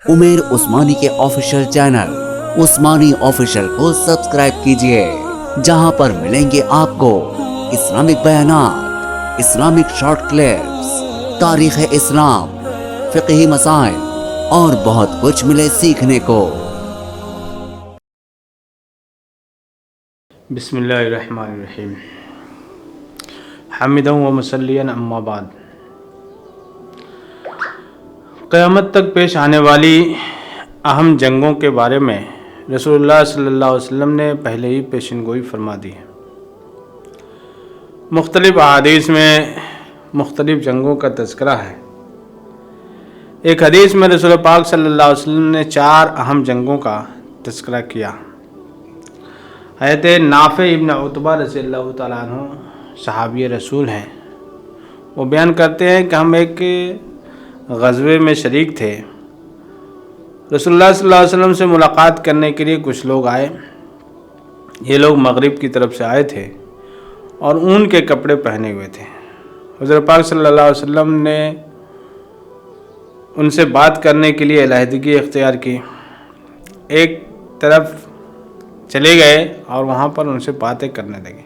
उमेर उस्मानी के official channel उस्मानी official को subscribe कीजिए, जहां पर मिलेंगे आपको इस्लामिक बयानात, इस्लामिक शॉर्ट क्लिप्स, तारीख़ इस्लाम, फ़िक़ही मसाइल और बहुत कुछ मिले सीखने को। बिस्मिल्लाहिर्रहमानिर्रहीम। हमिदन व मुसल्लियन अम्मा बाद। क़यामत तक पेश आने वाली अहम जंगों के बारे में रसूलुल्लाह सल्लल्लाहु अलैहि वसल्लम ने पहले ही पेशिनगोई फरमा दी है। मुख्तलिफ अहादीस में मुख्तलिफ जंगों का तज़किरा है। एक हदीस में रसूल पाक सल्लल्लाहु अलैहि वसल्लम ने 4 अहम जंगों का तज़किरा किया। हज़रत नाफ़े इब्न उतबा रज़ियल्लाहु तआला अन्हु सहाबी रसूल हैं। वो बयान करते हैं कि हम एक ग़ज़वे में शरीक थे। रसूलुल्लाह सल्लल्लाहु अलैहि वसल्लम से मुलाकात करने के लिए कुछ लोग आए। ये लोग मगरिब की तरफ से आए थे और ऊन के कपड़े पहने हुए थे। हुज़ूर पाक सल्लल्लाहु अलैहि वसल्लम ने उनसे बात करने के लिए अलहदगी इख्तियार की। एक तरफ चले गए और वहाँ पर उनसे बातें करने लगे।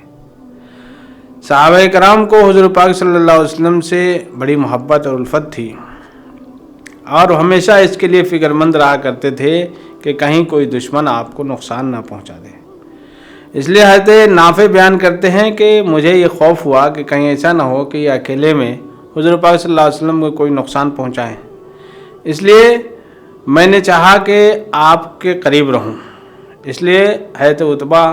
सहाबा कराम को हुज़ूर पाक सल्लल्लाहु अलैहि वसल्लम से बड़ी मोहब्बत और उल्फत थी और हमेशा इसके लिए फ़िक्रमंद रहा करते थे कि कहीं कोई दुश्मन आपको नुकसान ना पहुँचा दे। इसलिए हज़रत नाफ़े बयान करते हैं कि मुझे ये खौफ हुआ कि कहीं ऐसा ना हो कि ये अकेले में हुज़ूर पाक सल्लल्लाहु अलैहि वसल्लम को कोई नुकसान पहुँचाएँ। इसलिए मैंने चाहा कि आपके करीब रहूँ। इसलिए हज़रत उतबा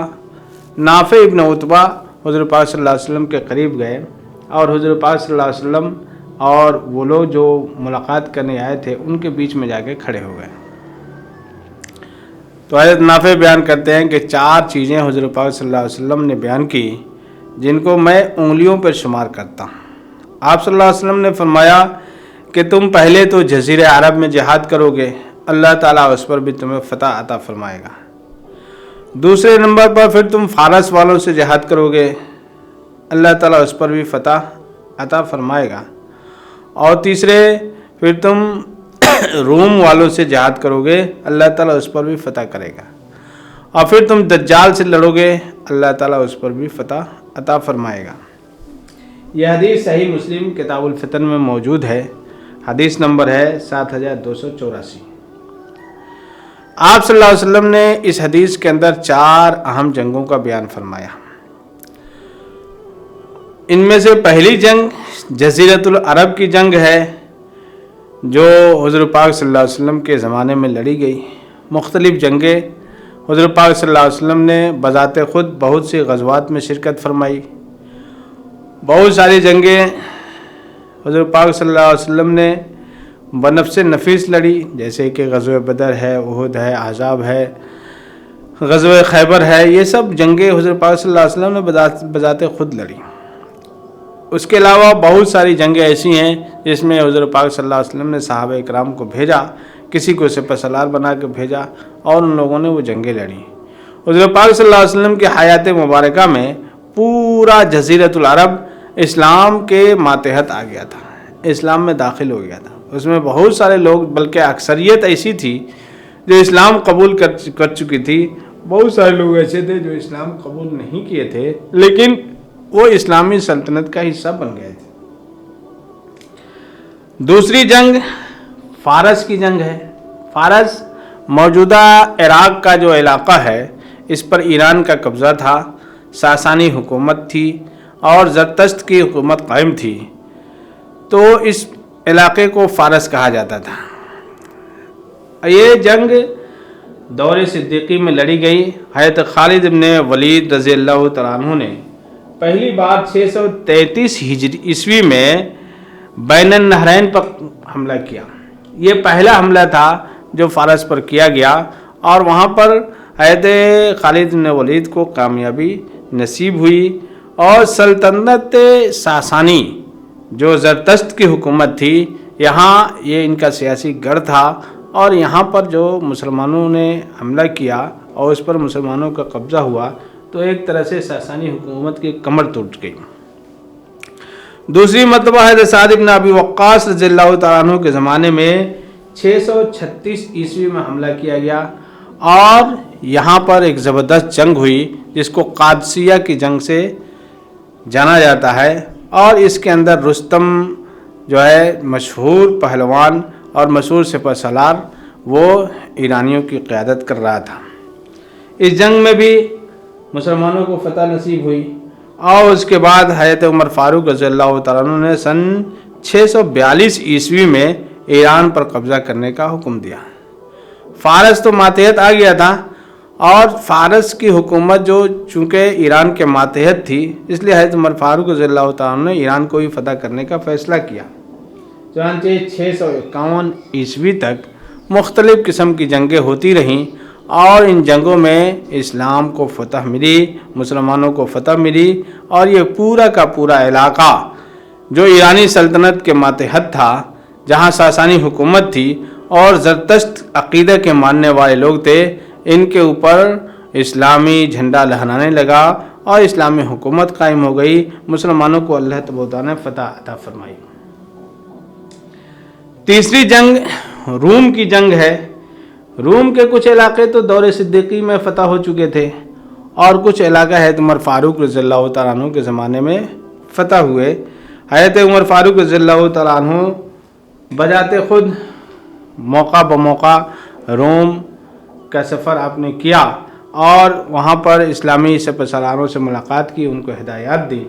नाफ़े इब्न उतबा हुज़ूर पाक सल्लल्लाहु अलैहि वसल्लम के करीब गए और हुज़ूर पाक सल्लल्लाहु अलैहि वसल्लम और वो लोग जो मुलाकात करने आए थे उनके बीच में जाके खड़े हो गए। तो हज़रत नाफ़े बयान करते हैं कि 4 चीज़ें हुज़ूर पाक सल्लल्लाहु अलैहि वसल्लम ने बयान की जिनको मैं उंगलियों पर शुमार करता हूँ। आप सल्लल्लाहु अलैहि वसल्लम ने फरमाया कि तुम पहले तो जज़ीरे अरब में जिहाद करोगे, अल्लाह ताला उस पर भी तुम्हें फ़तह अता फरमाएगा। दूसरे नंबर पर फिर तुम फ़ारस वालों से जिहाद करोगे, अल्लाह ताला उस पर भी फ़तह अता फरमाएगा। और तीसरे फिर तुम रूम वालों से जिहाद करोगे, अल्लाह ताला उस पर भी फ़तह करेगा। और फिर तुम दज्जाल से लड़ोगे, अल्लाह ताला उस पर भी फ़तह अता फरमाएगा। यह हदीस सही मुस्लिम किताबुल फितन में मौजूद है। हदीस नंबर है 7284। आप सल्लल्लाहु अलैहि वसल्लम ने इस हदीस के अंदर 4 अहम जंगों का बयान फरमाया। इनमें से पहली जंग जज़ीरतुल अरब की जंग है जो हुज़ूर पाक सल्लल्लाहु अलैहि वसल्लम के ज़माने में लड़ी गई। मुख्तलिफ़ जंगें हुज़ूर पाक सल्लल्लाहु अलैहि वसल्लम ने बज़ाते ख़ुद बहुत सी ग़ज़वात में शिरकत फरमाई। बहुत सारी जंगें हुज़ूर पाक सल्लल्लाहु अलैहि वसल्लम ने बनफ़्स नफीस लड़ी, जैसे कि ग़ज़वे बदर है, उहुद है, अहज़ाब है, ग़ज़वे खैबर है। ये सब जंगें हुज़ूर पाक सल्लल्लाहु अलैहि वसल्लम ने बज़ाते ख़ुद लड़ी। उसके अलावा बहुत सारी जंगें ऐसी हैं जिसमें हुज़ूर पाक सल्लल्लाहु अलैहि वसल्लम ने सहाबा इकराम को भेजा, किसी को सिपहसालार बना के भेजा और उन लोगों ने वो जंगें लड़ी। हुज़ूर पाक सल्लल्लाहु अलैहि वसल्लम की हयात मुबारका में पूरा जज़ीरतुल अरब इस्लाम के मातहत आ गया था, इस्लाम में दाखिल हो गया था। उसमें बहुत सारे लोग, बल्कि अक्सरियत ऐसी थी जो इस्लाम कबूल कर चुकी थी। बहुत सारे लोग ऐसे थे जो इस्लाम कबूल नहीं किए थे, लेकिन वो इस्लामी सल्तनत का हिस्सा बन गए थे। दूसरी जंग फ़ारस की जंग है। फ़ारस मौजूदा इराक़ का जो इलाक़ा है, इस पर ईरान का कब्ज़ा था, सासानी हुकूमत थी और ज़रतश्त की हुकूमत कायम थी। तो इस इलाक़े को फ़ारस कहा जाता था। ये जंग दौर सिद्दीक़ी में लड़ी गई। हज़रत खालिद इब्न वलीद रज़ियल्लाहु तआला अन्हु ने पहली बार 633 हिजरी ईस्वी में बैनन नहरैन पर हमला किया। ये पहला हमला था जो फ़ारस पर किया गया और वहाँ पर हज़रत खालिद इब्न वलीद को कामयाबी नसीब हुई और सल्तनत सासानी जो ज़रतश्त की हुकूमत थी, यहाँ ये इनका सियासी गढ़ था और यहाँ पर जो मुसलमानों ने हमला किया और उस पर मुसलमानों का कब्ज़ा हुआ, तो एक तरह से सासानी हुकूमत की कमर टूट गई। दूसरी मरतबा है साद इब्न अबी वक्कास रज़ियल्लाहु तआला अन्हु के ज़माने में 636 ईस्वी में हमला किया गया और यहाँ पर एक ज़बरदस्त जंग हुई जिसको कादसिया की जंग से जाना जाता है। और इसके अंदर रुस्तम जो है मशहूर पहलवान और मशहूर सिपह सलार वो ईरानियों की क़यादत कर रहा था। इस जंग में भी मुसलमानों को फतह नसीब हुई और उसके बाद हज़रत उमर फ़ारूक रज़ियल्लाहु तआला अन्हु ने सन 642 ईस्वी में ईरान पर कब्ज़ा करने का हुक्म दिया। फ़ारस तो मातहत आ गया था और फ़ारस की हुकूमत जो चूँकि ईरान के मातहत थी इसलिए हज़रत उमर फ़ारूक रज़ियल्लाहु तआला अन्हु ने ईरान को भी फतह करने का फ़ैसला किया। चुनांचे 651 ईस्वी तक मुख्तलिफ़ किस्म की जंगें होती रहीं और इन जंगों में इस्लाम को फतह मिली, मुसलमानों को फतह मिली और ये पूरा का पूरा इलाका जो ईरानी सल्तनत के मातहत था, जहाँ सासानी हुकूमत थी और ज़रतश्त अक़ीदे के मानने वाले लोग थे, इनके ऊपर इस्लामी झंडा लहराने लगा और इस्लामी हुकूमत कायम हो गई। मुसलमानों को अल्लाह तबारक व तआला ने फतह अता फरमाई। तीसरी जंग रूम की जंग है। रूम के कुछ इलाके तो दौर सिद्दीकी में फ़तह हो चुके थे और कुछ इलाका हज़रत उमर फ़ारूक रज़ियल्लाहु तआला अन्हु के ज़माने में फ़तह हुए। हज़रत उमर फ़ारूक रज़ियल्लाहु तआला अन्हु बजाते ख़ुद मौका ब मौका रोम का सफ़र आपने किया और वहाँ पर इस्लामी सिपह सलारों से मुलाकात की, उनको हिदायत दी।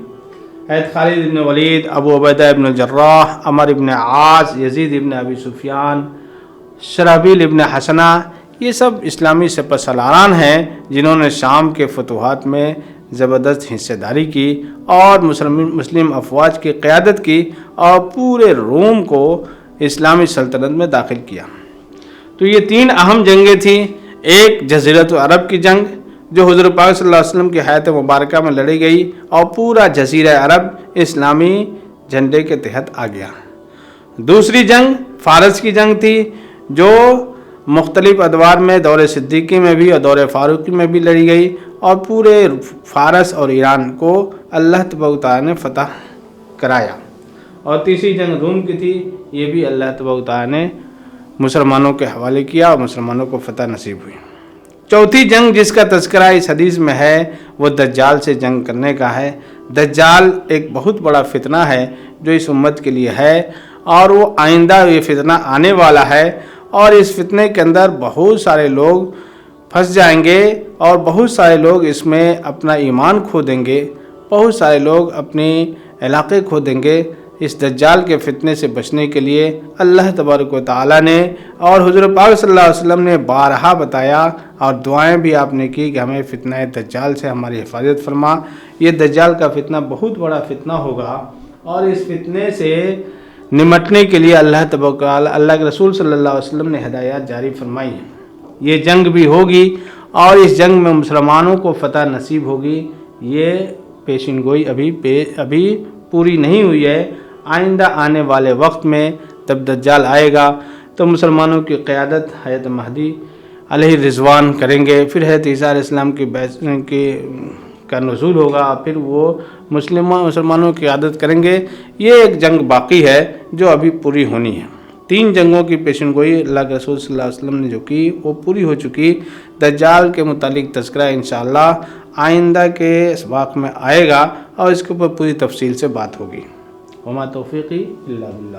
हज़रत खालिद इब्न वलीद, अबू उबैदा इब्न जर्राह, अमर इब्न आस, यजीद इब्न अबी सुफियान, शराबील इब्न हसना, ये सब इस्लामी सिपह सलारान हैं जिन्होंने शाम के फतूहात में ज़बरदस्त हिस्सेदारी की और मुस्लिम अफवाज की क़यादत की और पूरे रोम को इस्लामी सल्तनत में दाखिल किया। तो ये तीन अहम जंगें थी। एक जज़ीरतुल अरब की जंग जो हुज़ूर पाक सल्लल्लाहु अलैहि वसल्लम की हयात मुबारका में लड़ी गई और पूरा जज़ीरा अरब इस्लामी झंडे के तहत आ गया। दूसरी जंग फ़ारस की जंग थी जो मुख्तलिफ़ अदवार में दौर सिद्दीकी में भी और दौर फ़ारूकी में भी लड़ी गई और पूरे फ़ारस और ईरान को अल्लाह तबारक व तआला ने फ़तह कराया। और तीसरी जंग रूम की थी, ये भी अल्लाह तबारक व तआला ने मुसलमानों के हवाले किया और मुसलमानों को फ़तह नसीब हुई। चौथी जंग जिसका तज़किरा इस हदीस में है वो दज्जाल से जंग करने का है। दज्जाल एक बहुत बड़ा फितना है जो इस उम्मत के लिए है और वो आइंदा ये फितना आने वाला है और इस फितने के अंदर बहुत सारे लोग फंस जाएंगे और बहुत सारे लोग इसमें अपना ईमान खो देंगे, बहुत सारे लोग अपने इलाके खो देंगे। इस दज्जाल के फितने से बचने के लिए अल्लाह तबारक व तआला ने और हुज़ूर पाक सल्लल्लाहु अलैहि वसल्लम ने बारहा बताया और दुआएं भी आपने की कि हमें फितना दज्जाल से हमारी हिफाजत फरमा। ये दज्जाल का फितना बहुत बड़ा फितना होगा और इस फितने से निमटने के लिए अल्लाह तबारक व तआला अल्लाह के रसूल सल्लल्लाहु अलैहि वसल्लम ने हिदायत जारी फरमाई है। ये जंग भी होगी और इस जंग में मुसलमानों को फ़तह नसीब होगी। ये पेशिन गोई अभी पूरी नहीं हुई है। आइंदा आने वाले वक्त में तब दज्जाल आएगा तो मुसलमानों की क़यादत हज़रत महदी अलैहि रिज़वान करेंगे, फिर हज़रत ईसा अलैहिस्सलाम का नुज़ूल होगा, फिर वो मुसलमानों की क़यादत करेंगे। ये एक जंग बाकी है जो अभी पूरी होनी है। तीन जंगों की पेशन गोई अल्लाह के रसूल सल्लल्लाहु अलैहि वसल्लम ने जो की वो पूरी हो चुकी। दज्जाल के मुतालिक तज़किरा इंशाअल्लाह आइंदा के इसबाक़ में आएगा और इसके ऊपर पूरी तफसील से बात होगी। वमा तौफ़ीक़ी इल्ला बिल्लाह।